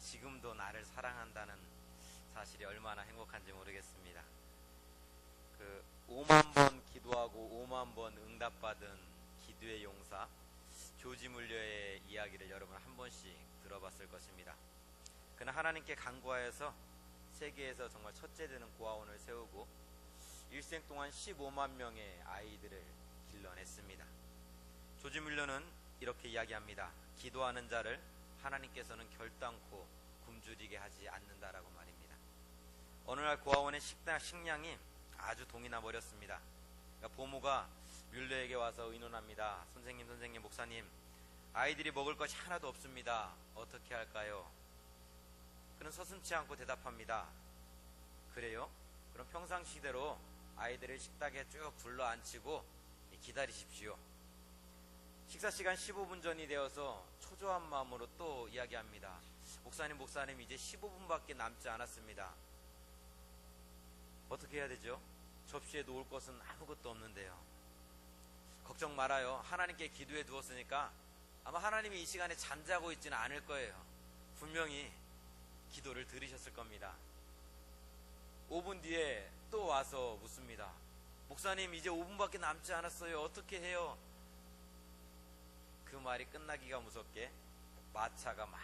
지금도 나를 사랑한다는 사실이 얼마나 행복한지 모르겠습니다. 5만 번 기도하고 5만 번 응답받은 기도의 용사 조지 물러의 이야기를 여러분 한 번씩 들어봤을 것입니다. 그는 하나님께 간구하여서 세계에서 정말 첫째 되는 고아원을 세우고 일생 동안 15만 명의 아이들을 길러냈습니다. 조지 물러는 이렇게 이야기합니다. 기도하는 자를 하나님께서는 결단코 굶주리게 하지 않는다라고 말입니다. 어느 날 고아원의 식량이 아주 동이 나버렸습니다. 그러니까 보모가 뮬러에게 와서 의논합니다. 선생님, 목사님, 아이들이 먹을 것이 하나도 없습니다. 어떻게 할까요? 그는 서슴지 않고 대답합니다. 그래요? 그럼 평상시대로 아이들을 식탁에 쭉 둘러앉히고 기다리십시오. 식사 시간 15분 전이 되어서 초조한 마음으로 또 이야기합니다. 목사님, 이제 15분밖에 남지 않았습니다. 어떻게 해야 되죠? 접시에 놓을 것은 아무것도 없는데요. 걱정 말아요. 하나님께 기도해 두었으니까 아마 하나님이 이 시간에 잠자고 있지는 않을 거예요. 분명히 기도를 들으셨을 겁니다. 5분 뒤에 또 와서 묻습니다. 목사님, 이제 5분밖에 남지 않았어요. 어떻게 해요? 그 말이 끝나기가 무섭게 마차가 막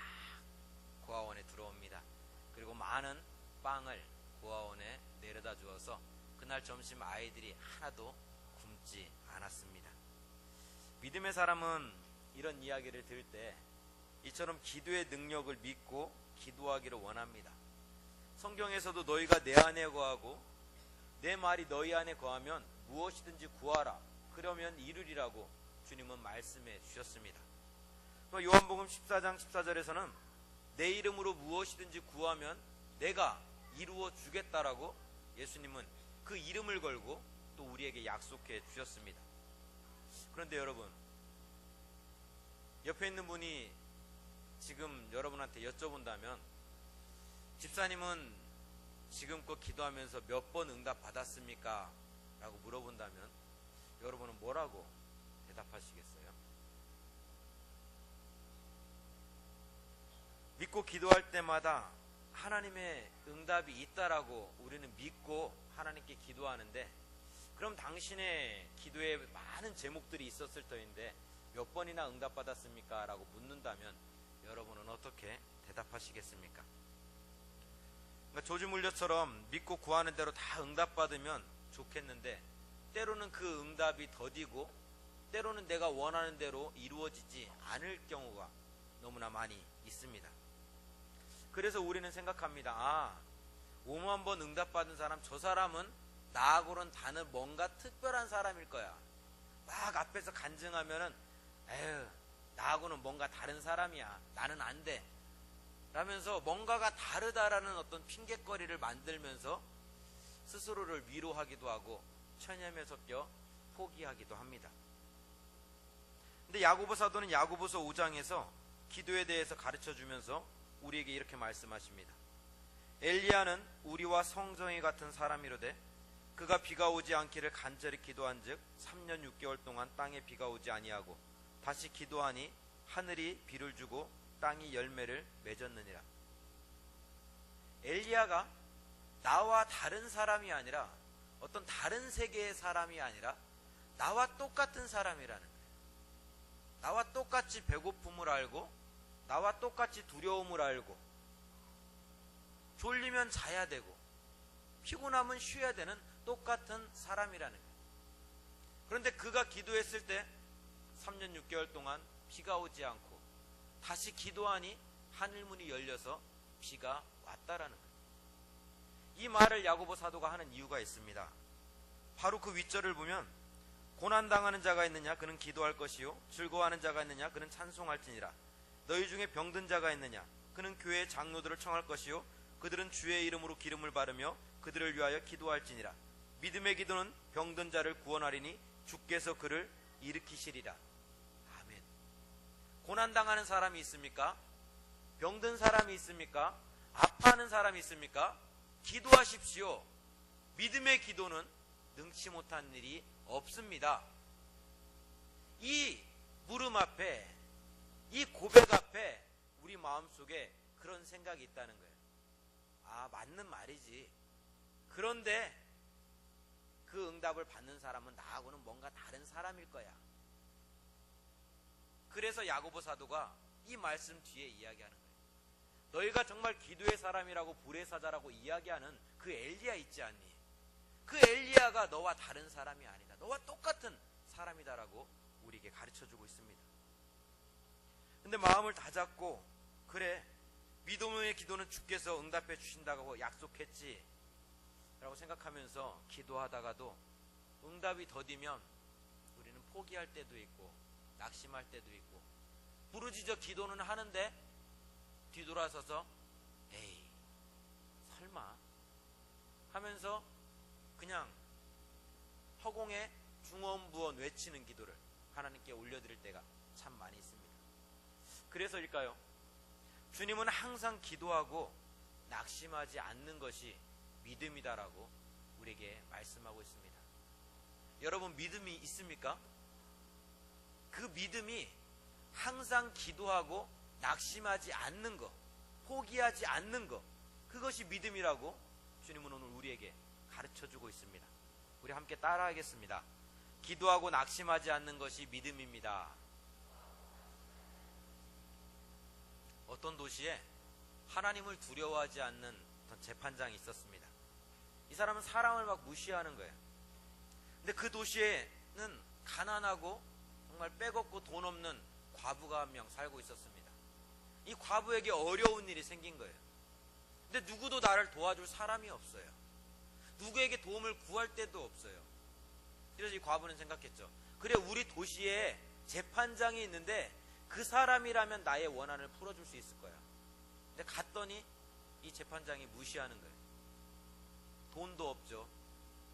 고아원에 들어옵니다. 그리고 많은 빵을 고아원에 내려다 주어서 그날 점심 아이들이 하나도 굶지 않았습니다. 믿음의 사람은 이런 이야기를 들을 때 이처럼 기도의 능력을 믿고 기도하기를 원합니다. 성경에서도 너희가 내 안에 거하고 내 말이 너희 안에 거하면 무엇이든지 구하라. 그러면 이루리라고 주님은 말씀해 주셨습니다. 또 요한복음 14장 14절에서는 내 이름으로 무엇이든지 구하면 내가 이루어 주겠다라고 예수님은 그 이름을 걸고 또 우리에게 약속해 주셨습니다. 그런데 여러분, 옆에 있는 분이 지금 여러분한테 여쭤본다면, 집사님은 지금껏 기도하면서 몇 번 응답 받았습니까? 라고 물어본다면 여러분은 뭐라고 대답하시겠어요? 믿고 기도할 때마다 하나님의 응답이 있다라고 우리는 믿고 하나님께 기도하는데, 그럼 당신의 기도에 많은 제목들이 있었을 터인데 몇 번이나 응답받았습니까? 라고 묻는다면 여러분은 어떻게 대답하시겠습니까? 그러니까 조지 물러처럼 믿고 구하는 대로 다 응답받으면 좋겠는데, 때로는 그 응답이 더디고 때로는 내가 원하는 대로 이루어지지 않을 경우가 너무나 많이 있습니다. 그래서 우리는 생각합니다. 5만 번 응답받은 사람, 저 사람은 나하고는 다른 뭔가 특별한 사람일 거야. 막 앞에서 간증하면은 에휴, 나하고는 뭔가 다른 사람이야. 나는 안 돼. 라면서 뭔가가 다르다라는 어떤 핑곗거리를 만들면서 스스로를 위로하기도 하고 천념에 섞여 포기하기도 합니다. 근데 야고보 사도는 야고보서 5장에서 기도에 대해서 가르쳐주면서 우리에게 이렇게 말씀하십니다. 엘리야는 우리와 성정이 같은 사람이로되 그가 비가 오지 않기를 간절히 기도한즉 3년 6개월 동안 땅에 비가 오지 아니하고 다시 기도하니 하늘이 비를 주고 땅이 열매를 맺었느니라. 엘리야가 나와 다른 사람이 아니라 어떤 다른 세계의 사람이 아니라 나와 똑같은 사람이라는 거예요. 나와 똑같이 배고픔을 알고 나와 똑같이 두려움을 알고 졸리면 자야 되고 피곤하면 쉬어야 되는 똑같은 사람이라는 거예요. 그런데 그가 기도했을 때 3년 6개월 동안 비가 오지 않고 다시 기도하니 하늘문이 열려서 비가 왔다라는 거예요. 이 말을 야고보 사도가 하는 이유가 있습니다. 바로 그 윗절을 보면 고난당하는 자가 있느냐 그는 기도할 것이요 즐거워하는 자가 있느냐 그는 찬송할지니라. 너희 중에 병든 자가 있느냐 그는 교회의 장로들을 청할 것이요 그들은 주의 이름으로 기름을 바르며 그들을 위하여 기도할지니라. 믿음의 기도는 병든 자를 구원하리니 주께서 그를 일으키시리라. 아멘. 고난당하는 사람이 있습니까? 병든 사람이 있습니까? 아파하는 사람이 있습니까? 기도하십시오. 믿음의 기도는 능치 못한 일이 없습니다. 이 물음 앞에, 이 고백 앞에 우리 마음속에 그런 생각이 있다는 거예요. 아, 맞는 말이지. 그런데 그 응답을 받는 사람은 나하고는 뭔가 다른 사람일 거야. 그래서 야고보 사도가 이 말씀 뒤에 이야기하는 거예요. 너희가 정말 기도의 사람이라고 불의 사자라고 이야기하는 그 엘리야 있지 않니? 그 엘리야가 너와 다른 사람이 아니다. 너와 똑같은 사람이다라고 우리에게 가르쳐주고 있습니다. 근데 마음을 다잡고, 그래, 믿음의 기도는 주께서 응답해 주신다고 약속했지 라고 생각하면서 기도하다가도 응답이 더디면 우리는 포기할 때도 있고 낙심할 때도 있고, 부르짖어 기도는 하는데 뒤돌아서서 에이 설마 하면서 그냥 허공에 중언부언 외치는 기도를 하나님께 올려드릴 때가 참 많이 있습니다. 그래서일까요? 주님은 항상 기도하고 낙심하지 않는 것이 믿음이다라고 우리에게 말씀하고 있습니다. 여러분, 믿음이 있습니까? 그 믿음이 항상 기도하고 낙심하지 않는 것, 포기하지 않는 것, 그것이 믿음이라고 주님은 오늘 우리에게 가르쳐주고 있습니다. 우리 함께 따라하겠습니다. 기도하고 낙심하지 않는 것이 믿음입니다. 어떤 도시에 하나님을 두려워하지 않는 어떤 재판장이 있었습니다. 이 사람은 사람을 막 무시하는 거예요. 근데 그 도시에는 가난하고 정말 빼곡고 돈 없는 과부가 한 명 살고 있었습니다. 이 과부에게 어려운 일이 생긴 거예요. 근데 누구도 나를 도와줄 사람이 없어요. 누구에게 도움을 구할 데도 없어요. 그래서 이 과부는 생각했죠. 그래, 우리 도시에 재판장이 있는데 그 사람이라면 나의 원한을 풀어줄 수 있을 거야. 근데 갔더니 이 재판장이 무시하는 거예요. 돈도 없죠.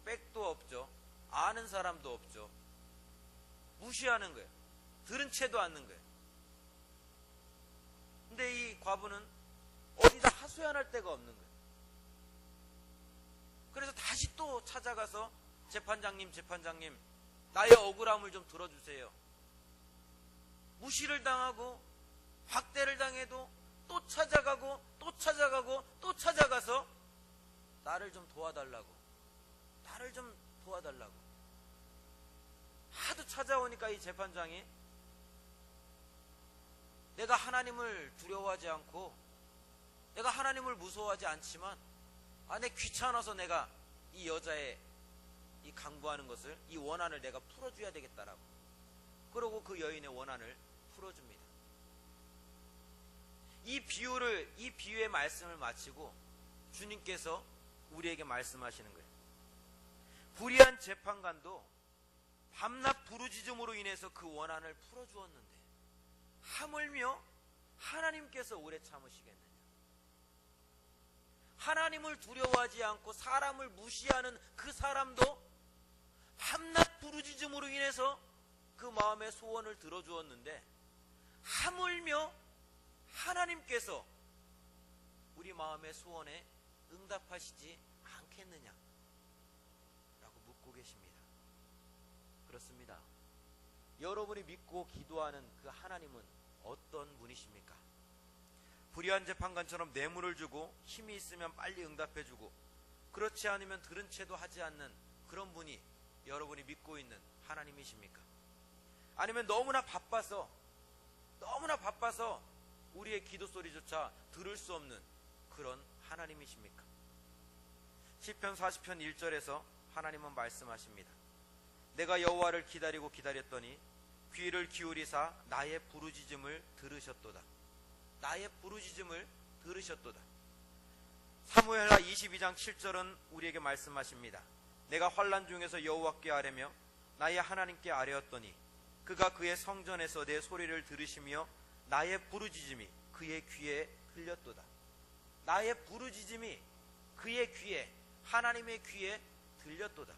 백도 없죠. 아는 사람도 없죠. 무시하는 거예요. 들은 채도 않는 거예요. 근데 이 과부는 어디다 하소연할 데가 없는 거예요. 그래서 다시 또 찾아가서 재판장님, 나의 억울함을 좀 들어주세요. 무시를 당하고 박대를 당해도 또 찾아가고 또 찾아가고 또 찾아가서 나를 좀 도와달라고, 나를 좀 도와달라고 하도 찾아오니까 이 재판장이 내가 하나님을 두려워하지 않고 내가 하나님을 무서워하지 않지만 내 귀찮아서 내가 이 여자의 이 강구하는 것을, 이 원한을 내가 풀어줘야 되겠다라고, 그러고 그 여인의 원한을 풀어줍니다. 이 비유의 말씀을 마치고 주님께서 우리에게 말씀하시는 거예요. 불의한 재판관도 밤낮 부르짖음으로 인해서 그 원한을 풀어주었는데 하물며 하나님께서 오래 참으시겠느냐? 하나님을 두려워하지 않고 사람을 무시하는 그 사람도 밤낮 부르짖음으로 인해서 그 마음의 소원을 들어주었는데 하물며 하나님께서 우리 마음의 소원에 응답하시지 않겠느냐? 라고 묻고 계십니다. 그렇습니다. 여러분이 믿고 기도하는 그 하나님은 어떤 분이십니까? 불의한 재판관처럼 뇌물을 주고 힘이 있으면 빨리 응답해주고 그렇지 않으면 들은 채도 하지 않는 그런 분이 여러분이 믿고 있는 하나님이십니까? 아니면 너무나 바빠서 우리의 기도 소리조차 들을 수 없는 그런 하나님이십니까? 시편 40편 1절에서 하나님은 말씀하십니다. 내가 여호와를 기다렸더니 귀를 기울이사 나의 부르짖음을 들으셨도다. 나의 부르짖음을 들으셨도다. 사무엘하 22장 7절은 우리에게 말씀하십니다. 내가 환난 중에서 여호와께 아뢰며 나의 하나님께 아뢰었더니 그가 그의 성전에서 내 소리를 들으시며 나의 부르짖음이 그의 귀에 들렸도다. 나의 부르짖음이 그의 귀에, 하나님의 귀에 들렸도다.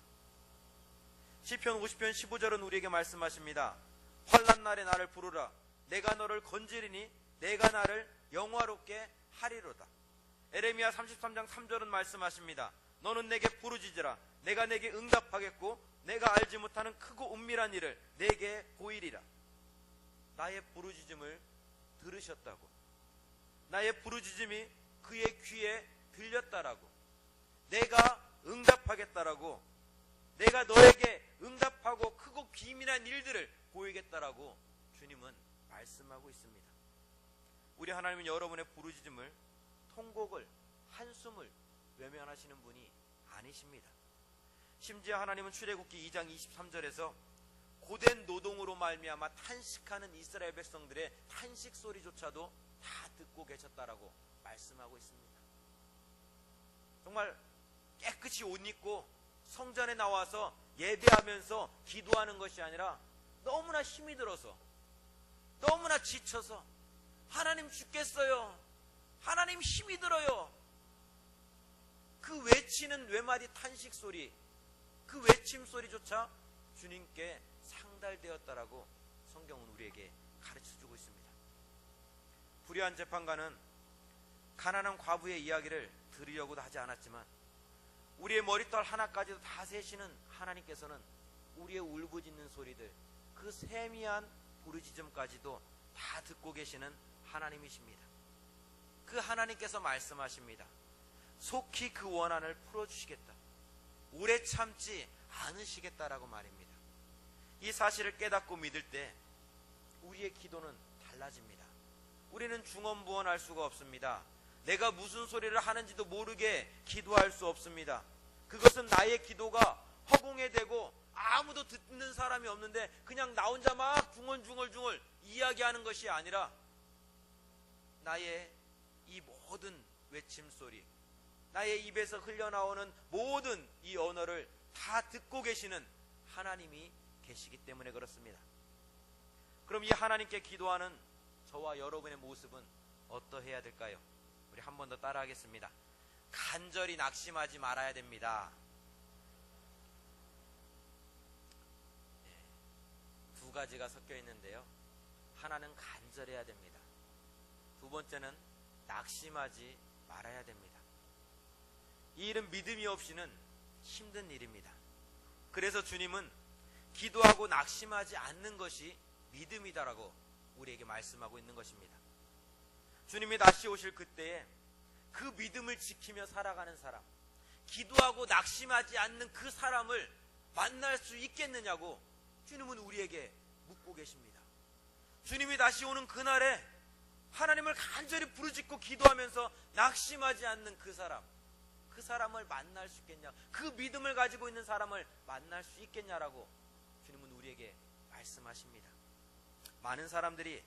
시편 50편 15절은 우리에게 말씀하십니다. 환난 날에 나를 부르라. 내가 너를 건지리니 내가 나를 영화롭게 하리로다. 에레미야 33장 3절은 말씀하십니다. 너는 내게 부르짖으라. 내가 내게 응답하겠고 내가 알지 못하는 크고 은밀한 일을 내게 보이리라. 나의 부르짖음을 들으셨다고, 나의 부르짖음이 그의 귀에 들렸다라고, 내가 응답하겠다라고, 내가 너에게 응답하고 크고 비밀한 일들을 보이겠다라고 주님은 말씀하고 있습니다. 우리 하나님은 여러분의 부르짖음을, 통곡을, 한숨을 외면하시는 분이 아니십니다. 심지어 하나님은 출애굽기 2장 23절에서 고된 노동으로 말미암아 탄식하는 이스라엘 백성들의 탄식 소리조차도 다 듣고 계셨다라고 말씀하고 있습니다. 정말 깨끗이 옷 입고 성전에 나와서 예배하면서 기도하는 것이 아니라 너무나 힘이 들어서, 너무나 지쳐서 하나님 죽겠어요, 하나님 힘이 들어요, 그 외치는 외마디 탄식 소리, 그 외침 소리조차 주님께 상달되었다라고 성경은 우리에게 가르쳐주고 있습니다. 불의한 재판관은 가난한 과부의 이야기를 들으려고도 하지 않았지만 우리의 머리털 하나까지도 다 세시는 하나님께서는 우리의 울부짖는 소리들, 그 세미한 부르짖음까지도 다 듣고 계시는 하나님이십니다. 그 하나님께서 말씀하십니다. 속히 그 원한을 풀어주시겠다, 오래 참지 않으시겠다라고 말입니다. 이 사실을 깨닫고 믿을 때 우리의 기도는 달라집니다. 우리는 중언부언할 수가 없습니다. 내가 무슨 소리를 하는지도 모르게 기도할 수 없습니다. 그것은 나의 기도가 허공에 대고 아무도 듣는 사람이 없는데 그냥 나 혼자 막 중얼중얼 이야기하는 것이 아니라 나의 이 모든 외침소리, 나의 입에서 흘러나오는 모든 이 언어를 다 듣고 계시는 하나님이 계시기 때문에 그렇습니다. 그럼 이 하나님께 기도하는 저와 여러분의 모습은 어떠해야 될까요? 우리 한 번 더 따라하겠습니다. 간절히 낙심하지 말아야 됩니다. 두 가지가 섞여 있는데요. 하나는 간절해야 됩니다. 두 번째는 낙심하지 말아야 됩니다. 이 일은 믿음이 없이는 힘든 일입니다. 그래서 주님은 기도하고 낙심하지 않는 것이 믿음이다라고 우리에게 말씀하고 있는 것입니다. 주님이 다시 오실 그때에 그 믿음을 지키며 살아가는 사람, 기도하고 낙심하지 않는 그 사람을 만날 수 있겠느냐고 주님은 우리에게 묻고 계십니다. 주님이 다시 오는 그날에 하나님을 간절히 부르짖고 기도하면서 낙심하지 않는 그 사람을 만날 수 있겠냐, 그 믿음을 가지고 있는 사람을 만날 수 있겠냐라고 주님은 우리에게 말씀하십니다. 많은 사람들이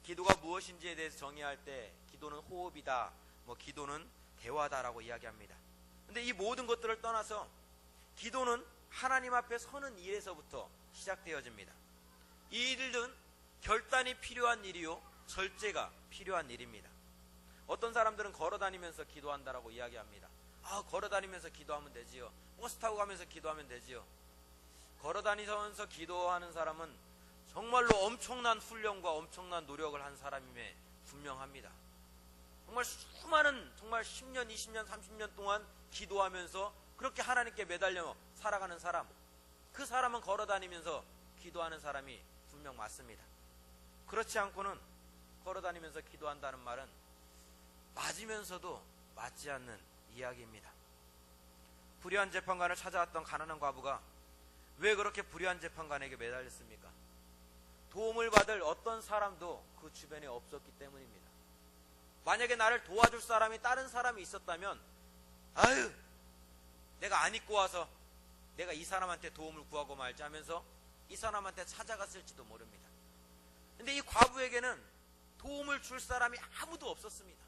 기도가 무엇인지에 대해서 정의할 때 기도는 호흡이다, 기도는 대화다라고 이야기합니다. 그런데 이 모든 것들을 떠나서 기도는 하나님 앞에 서는 일에서부터 시작되어집니다. 이 일은 결단이 필요한 일이요, 절제가 필요한 일입니다. 어떤 사람들은 걸어다니면서 기도한다라고 이야기합니다. 걸어다니면서 기도하면 되지요, 버스 타고 가면서 기도하면 되지요. 걸어다니면서 기도하는 사람은 정말로 엄청난 훈련과 엄청난 노력을 한 사람임에 분명합니다. 정말 수많은, 정말 10년, 20년, 30년 동안 기도하면서 그렇게 하나님께 매달려 살아가는 사람, 그 사람은 걸어다니면서 기도하는 사람이 분명 맞습니다. 그렇지 않고는 걸어다니면서 기도한다는 말은 맞으면서도 맞지 않는 이야기입니다. 불의한 재판관을 찾아왔던 가난한 과부가 왜 그렇게 불의한 재판관에게 매달렸습니까? 도움을 받을 어떤 사람도 그 주변에 없었기 때문입니다. 만약에 나를 도와줄 사람이 다른 사람이 있었다면 내가 안 입고 와서 내가 이 사람한테 도움을 구하고 말지 하면서 이 사람한테 찾아갔을지도 모릅니다. 근데 이 과부에게는 도움을 줄 사람이 아무도 없었습니다.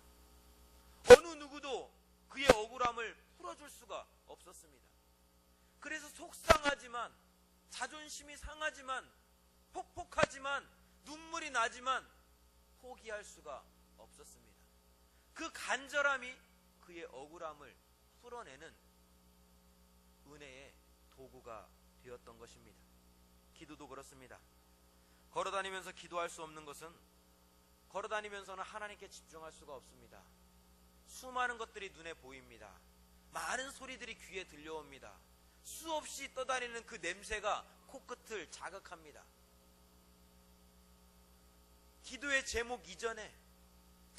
어느 누구도 그의 억울함을 풀어줄 수가 없었습니다. 그래서 속상하지만, 자존심이 상하지만, 폭폭하지만, 눈물이 나지만 포기할 수가 없었습니다. 그 간절함이 그의 억울함을 풀어내는 은혜의 도구가 되었던 것입니다. 기도도 그렇습니다. 걸어다니면서 기도할 수 없는 것은 걸어다니면서는 하나님께 집중할 수가 없습니다. 수많은 것들이 눈에 보입니다. 많은 소리들이 귀에 들려옵니다. 수없이 떠다니는 그 냄새가 코끝을 자극합니다. 기도의 제목 이전에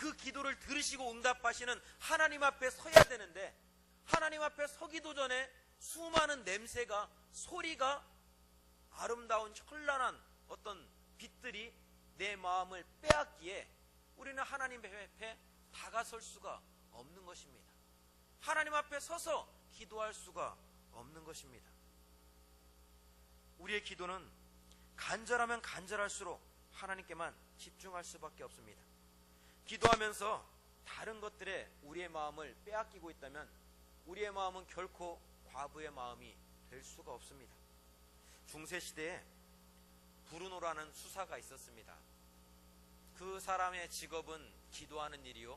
그 기도를 들으시고 응답하시는 하나님 앞에 서야 되는데, 하나님 앞에 서기도 전에 수많은 냄새가, 소리가, 아름다운 현란한 어떤 빛들이 내 마음을 빼앗기에 우리는 하나님 앞에 다가설 수가 없는 것입니다. 하나님 앞에 서서 기도할 수가 없는 것입니다. 우리의 기도는 간절하면 간절할수록 하나님께만 집중할 수밖에 없습니다. 기도하면서 다른 것들에 우리의 마음을 빼앗기고 있다면 우리의 마음은 결코 과부의 마음이 될 수가 없습니다. 중세시대에 브루노라는 수사가 있었습니다. 그 사람의 직업은 기도하는 일이요,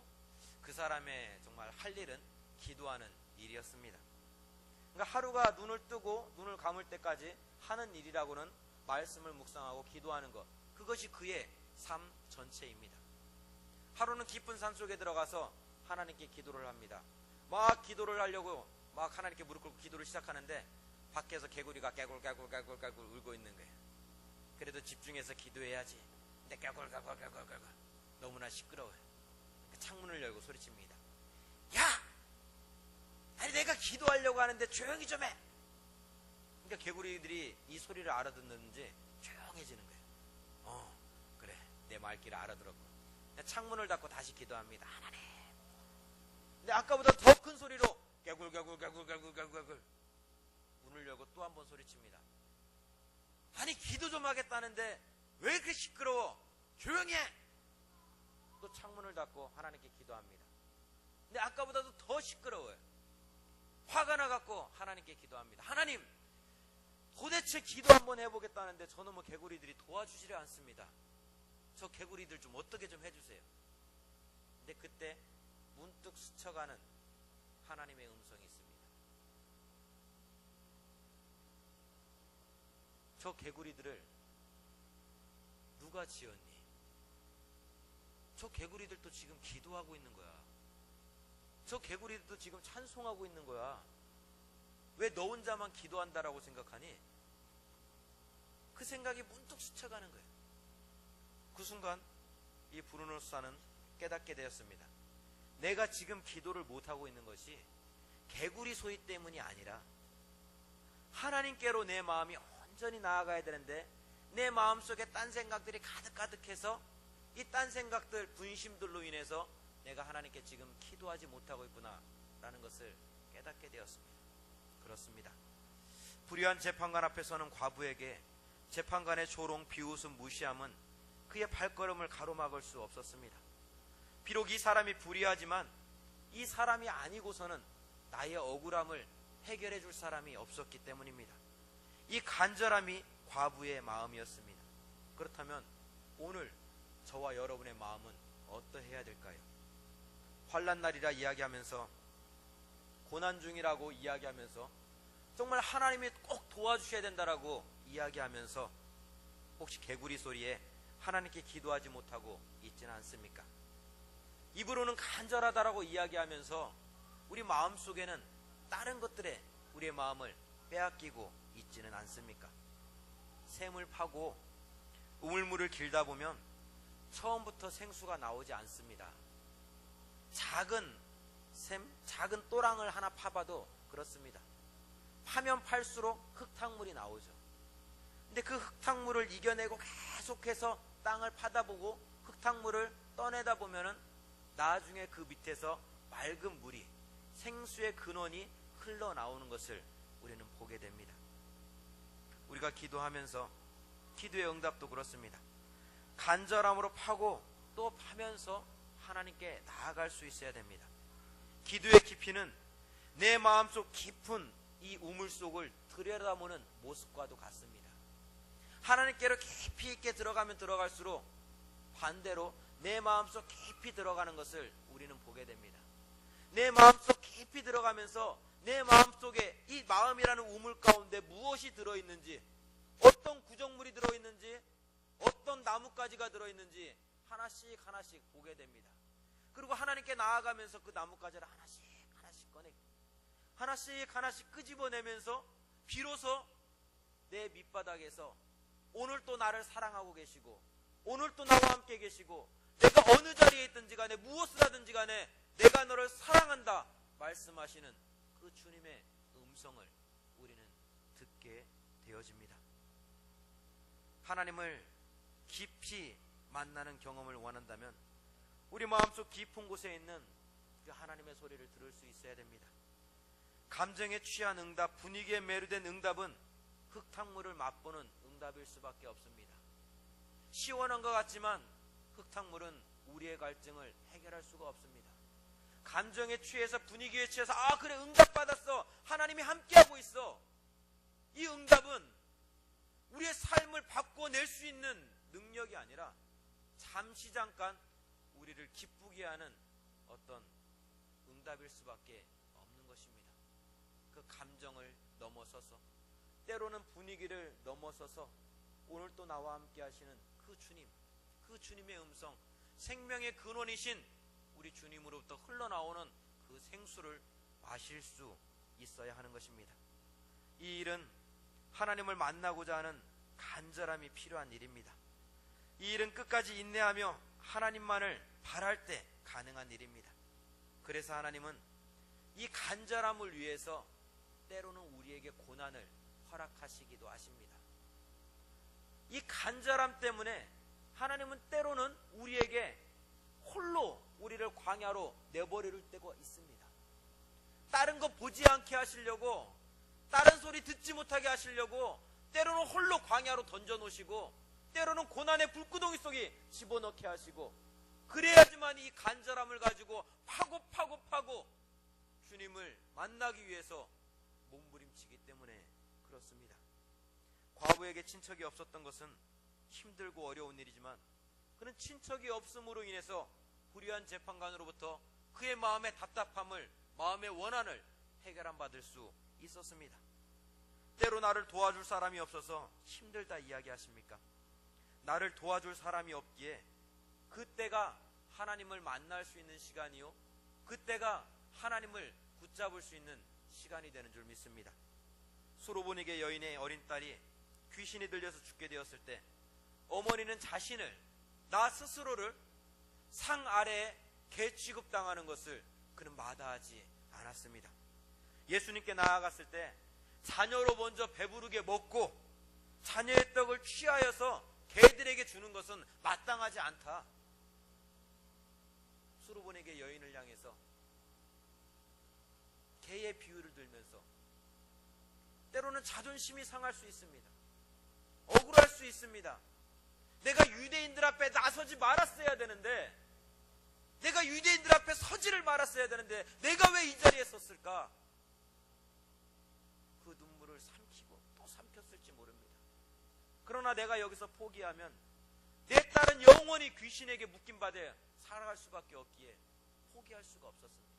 그 사람의 정말 할 일은 기도하는 일이었습니다. 그러니까 하루가 눈을 뜨고 눈을 감을 때까지 하는 일이라고는 말씀을 묵상하고 기도하는 것, 그것이 그의 삶 전체입니다. 하루는 깊은 산속에 들어가서 하나님께 기도를 합니다. 막 기도를 하려고 막 하나님께 무릎 꿇고 기도를 시작하는데 밖에서 개구리가 깨굴깨굴 울고 있는 거예요. 그래도 집중해서 기도해야지. 근데 깨굴 너무나 시끄러워요. 창문을 열고 소리칩니다. 야! 아니 내가 기도하려고 하는데 조용히 좀 해! 그러니까 개구리들이 이 소리를 알아듣는지 조용해지는 거예요. 그래, 내 말귀를 알아들었고. 창문을 닫고 다시 기도합니다. 하나님. 근데 아까보다 더 큰 소리로 깨굴 문을 열고 또 한 번 소리칩니다. 아니 기도 좀 하겠다는데 왜 이렇게 시끄러워? 조용히 해! 또 창문을 닫고 하나님께 기도합니다. 근데 아까보다도 더 시끄러워요. 화가 나갖고 하나님께 기도합니다. 하나님, 도대체 기도 한번 해보겠다는데 저놈의 개구리들이 도와주지를 않습니다. 저 개구리들 좀 어떻게 좀 해주세요. 근데 그때 문득 스쳐가는 하나님의 음성이 있습니다. 저 개구리들을 누가 지었니? 저 개구리들도 지금 기도하고 있는 거야. 저 개구리들도 지금 찬송하고 있는 거야. 왜 너 혼자만 기도한다라고 생각하니? 그 생각이 문득 스쳐가는 거예요. 그 순간 이 브루노 수사는 깨닫게 되었습니다. 내가 지금 기도를 못하고 있는 것이 개구리 소리 때문이 아니라 하나님께로 내 마음이 온전히 나아가야 되는데 내 마음속에 딴 생각들이 가득가득해서 이 딴 생각들, 분심들로 인해서 내가 하나님께 지금 기도하지 못하고 있구나 라는 것을 깨닫게 되었습니다. 그렇습니다. 불의한 재판관 앞에 서는 과부에게 재판관의 조롱, 비웃음, 무시함은 그의 발걸음을 가로막을 수 없었습니다. 비록 이 사람이 불의하지만 이 사람이 아니고서는 나의 억울함을 해결해 줄 사람이 없었기 때문입니다. 이 간절함이 과부의 마음이었습니다. 그렇다면 오늘 저와 여러분의 마음은 어떠해야 될까요? 환난날이라 이야기하면서, 고난 중이라고 이야기하면서, 정말 하나님이 꼭 도와주셔야 된다라고 이야기하면서 혹시 개구리 소리에 하나님께 기도하지 못하고 있지는 않습니까? 입으로는 간절하다라고 이야기하면서 우리 마음속에는 다른 것들에 우리의 마음을 빼앗기고 있지는 않습니까? 샘을 파고 우물물을 길다 보면 처음부터 생수가 나오지 않습니다. 작은 샘, 작은 또랑을 하나 파봐도 그렇습니다. 파면 팔수록 흙탕물이 나오죠. 근데 그 흙탕물을 이겨내고 계속해서 땅을 파다보고 흙탕물을 떠내다 보면은 나중에 그 밑에서 맑은 물이, 생수의 근원이 흘러나오는 것을 우리는 보게 됩니다. 우리가 기도하면서, 기도의 응답도 그렇습니다. 간절함으로 파고 또 파면서 하나님께 나아갈 수 있어야 됩니다. 기도의 깊이는 내 마음속 깊은 이 우물 속을 들여다보는 모습과도 같습니다. 하나님께로 깊이 있게 들어가면 들어갈수록 반대로 내 마음속 깊이 들어가는 것을 우리는 보게 됩니다. 내 마음속 깊이 들어가면서 내 마음속에 이 마음이라는 우물 가운데 무엇이 들어있는지, 어떤 구정물이 들어있는지, 어떤 나뭇가지가 들어있는지 하나씩 하나씩 보게 됩니다. 그리고 하나님께 나아가면서 그 나뭇가지를 하나씩 하나씩 꺼내, 하나씩 하나씩 끄집어내면서 비로소 내 밑바닥에서 오늘 또 나를 사랑하고 계시고, 오늘 또 나와 함께 계시고, 내가 어느 자리에 있든지 간에 무엇을 하든지 간에 내가 너를 사랑한다 말씀하시는 그 주님의 음성을 우리는 듣게 되어집니다. 하나님을 깊이 만나는 경험을 원한다면 우리 마음속 깊은 곳에 있는 그 하나님의 소리를 들을 수 있어야 됩니다. 감정에 취한 응답, 분위기에 매료된 응답은 흙탕물을 맛보는 응답일 수밖에 없습니다. 시원한 것 같지만 흙탕물은 우리의 갈증을 해결할 수가 없습니다. 감정에 취해서 분위기에 취해서 그래 응답받았어, 하나님이 함께하고 있어, 이 응답은 우리의 삶을 바꿔낼 수 있는 능력이 아니라 잠시 잠깐 우리를 기쁘게 하는 어떤 응답일 수밖에 없는 것입니다. 그 감정을 넘어서서, 때로는 분위기를 넘어서서 오늘 또 나와 함께 하시는 그 주님, 그 주님의 음성, 생명의 근원이신 우리 주님으로부터 흘러나오는 그 생수를 마실 수 있어야 하는 것입니다. 이 일은 하나님을 만나고자 하는 간절함이 필요한 일입니다. 이 일은 끝까지 인내하며 하나님만을 바랄 때 가능한 일입니다. 그래서 하나님은 이 간절함을 위해서 때로는 우리에게 고난을 허락하시기도 하십니다. 이 간절함 때문에 하나님은 때로는 우리에게 홀로 우리를 광야로 내버릴 때가 있습니다. 다른 거 보지 않게 하시려고, 다른 소리 듣지 못하게 하시려고 때로는 홀로 광야로 던져놓으시고, 때로는 고난의 불구덩이 속에 집어넣게 하시고, 그래야지만 이 간절함을 가지고 파고 주님을 만나기 위해서 몸부림치기 때문에 그렇습니다. 과부에게 친척이 없었던 것은 힘들고 어려운 일이지만 그는 친척이 없음으로 인해서 불의한 재판관으로부터 그의 마음의 답답함을, 마음의 원한을 해결한 받을 수 있었습니다. 때로 나를 도와줄 사람이 없어서 힘들다 이야기하십니까? 나를 도와줄 사람이 없기에 그때가 하나님을 만날 수 있는 시간이요, 그때가 하나님을 붙잡을 수 있는 시간이 되는 줄 믿습니다. 수로보니게 여인의 어린 딸이 귀신이 들려서 죽게 되었을 때 어머니는 자신을, 나 스스로를 상 아래에 개 취급당하는 것을 그는 마다하지 않았습니다. 예수님께 나아갔을 때 자녀로 먼저 배부르게 먹고 자녀의 떡을 취하여서 개들에게 주는 것은 마땅하지 않다. 수로보니게 여인을 향해서 개의 비유를 들면서, 때로는 자존심이 상할 수 있습니다. 억울할 수 있습니다. 내가 유대인들 앞에 나서지 말았어야 되는데, 내가 유대인들 앞에 서지를 말았어야 되는데 내가 왜 이 자리에 섰을까? 그 눈물을 삼키고 또 삼켰을지 모릅니다. 그러나 내가 여기서 포기하면 내 딸은 영원히 귀신에게 묶임받아 살아갈 수밖에 없기에 포기할 수가 없었습니다.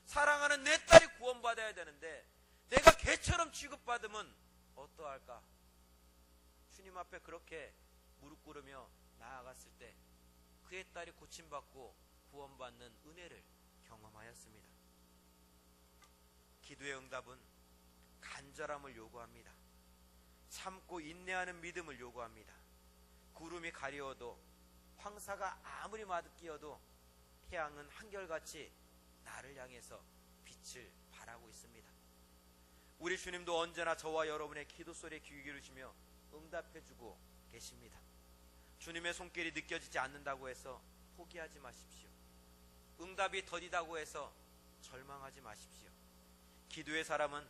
사랑하는 내 딸이 구원받아야 되는데 내가 개처럼 취급받으면 어떠할까? 주님 앞에 그렇게 무릎 꿇으며 나아갔을 때 그의 딸이 고침받고 구원받는 은혜를 경험하였습니다. 기도의 응답은 간절함을 요구합니다. 참고 인내하는 믿음을 요구합니다. 구름이 가려워도, 황사가 아무리 마득기어도 태양은 한결같이 나를 향해서 빛을 발하고 있습니다. 우리 주님도 언제나 저와 여러분의 기도 소리에 귀 기울이시며 응답해주고 계십니다. 주님의 손길이 느껴지지 않는다고 해서 포기하지 마십시오. 응답이 더디다고 해서 절망하지 마십시오. 기도의 사람은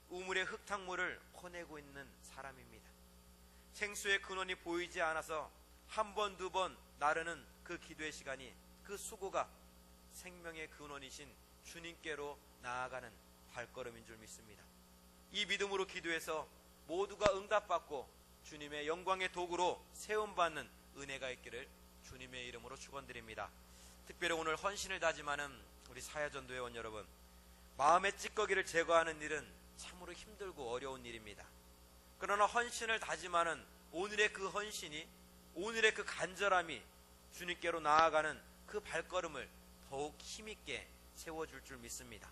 우물의 흙탕물을 퍼내고 있는 사람입니다. 생수의 근원이 보이지 않아서 한 번, 두 번 나르는 그 기도의 시간이, 그 수고가 생명의 근원이신 주님께로 나아가는 발걸음인 줄 믿습니다. 이 믿음으로 기도해서 모두가 응답받고 주님의 영광의 도구로 세움받는 은혜가 있기를 주님의 이름으로 축원드립니다. 특별히 오늘 헌신을 다짐하는 우리 사야전도 회원 여러분, 마음의 찌꺼기를 제거하는 일은 참으로 힘들고 어려운 일입니다. 그러나 헌신을 다짐하는 오늘의 그 헌신이, 오늘의 그 간절함이 주님께로 나아가는 그 발걸음을 더욱 힘있게 세워줄 줄 믿습니다.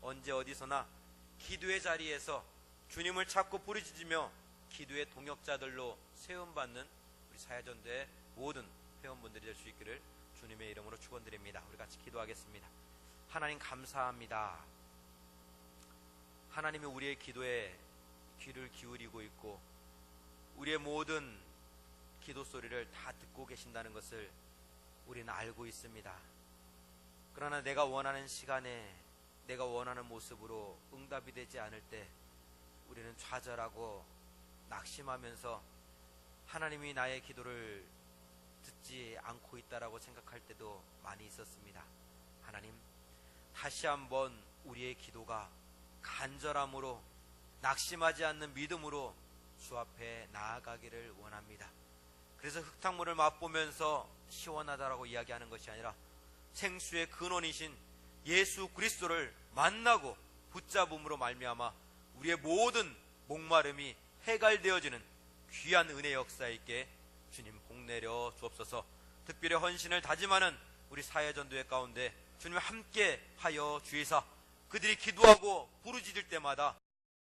언제 어디서나 기도의 자리에서 주님을 찾고 부르짖으며 기도의 동역자들로 세움받는 우리 사야전도의 모든 회원분들이 될 수 있기를 주님의 이름으로 축원드립니다. 우리 같이 기도하겠습니다. 하나님 감사합니다. 하나님이 우리의 기도에 귀를 기울이고 있고 우리의 모든 기도 소리를 다 듣고 계신다는 것을 우리는 알고 있습니다. 그러나 내가 원하는 시간에 내가 원하는 모습으로 응답이 되지 않을 때 우리는 좌절하고 낙심하면서 하나님이 나의 기도를 듣지 않고 있다라고 생각할 때도 많이 있었습니다. 하나님, 다시 한번 우리의 기도가 간절함으로 낙심하지 않는 믿음으로 주 앞에 나아가기를 원합니다. 그래서 흙탕물을 맛보면서 시원하다라고 이야기하는 것이 아니라 생수의 근원이신 예수 그리스도를 만나고 붙잡음으로 말미암아 우리의 모든 목마름이 해갈되어지는 귀한 은혜 역사 있게 주님 복내려 주옵소서. 특별히 헌신을 다짐하는 우리 사회전도회 가운데 주님 함께 하여 주이사 그들이 기도하고 부르짖을 때마다